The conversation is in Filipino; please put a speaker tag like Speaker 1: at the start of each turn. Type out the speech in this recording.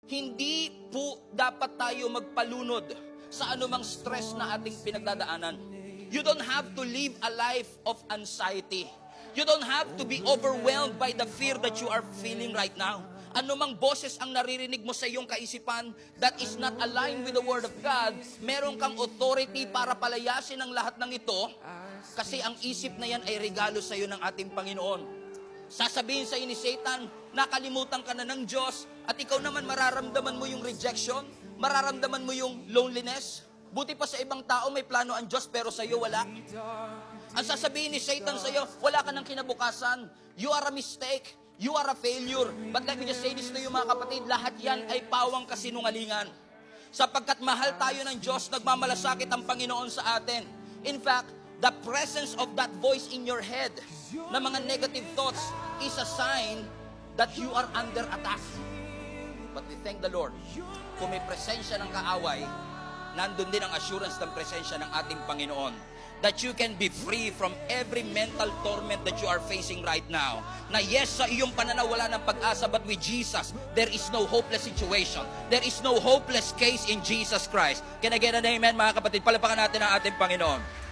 Speaker 1: Hindi po dapat tayo magpalunod sa anumang stress na ating pinagdadaanan. You don't have to live a life of anxiety. You don't have to be overwhelmed by the fear that you are feeling right now. Anumang boses ang naririnig mo sa iyong kaisipan that is not aligned with the Word of God, meron kang authority para palayasin ang lahat ng ito kasi ang isip na yan ay regalo sa iyo ng ating Panginoon. Sasabihin sa iyo ni Satan, nakalimutan ka na ng Diyos at ikaw naman mararamdaman mo yung rejection, mararamdaman mo yung loneliness. Buti pa sa ibang tao may plano ang Diyos pero sa iyo wala. Ang sasabihin ni Satan sa iyo, wala ka ng kinabukasan. You are a mistake. You are a failure. But let me just say this to you mga kapatid, lahat yan ay pawang kasinungalingan. Sapagkat mahal tayo ng Diyos, nagmamalasakit ang Panginoon sa atin. In fact, the presence of that voice in your head na mga negative thoughts is a sign that you are under attack. But we thank the Lord. Kung may presensya ng kaaway, nandun din ang assurance ng presensya ng ating Panginoon. That you can be free from every mental torment that you are facing right now. Na yes, sa iyong pananaw wala ng pag-asa, but with Jesus, there is no hopeless situation. There is no hopeless case in Jesus Christ. Can I get an amen mga kapatid? Palapakan natin ang ating Panginoon.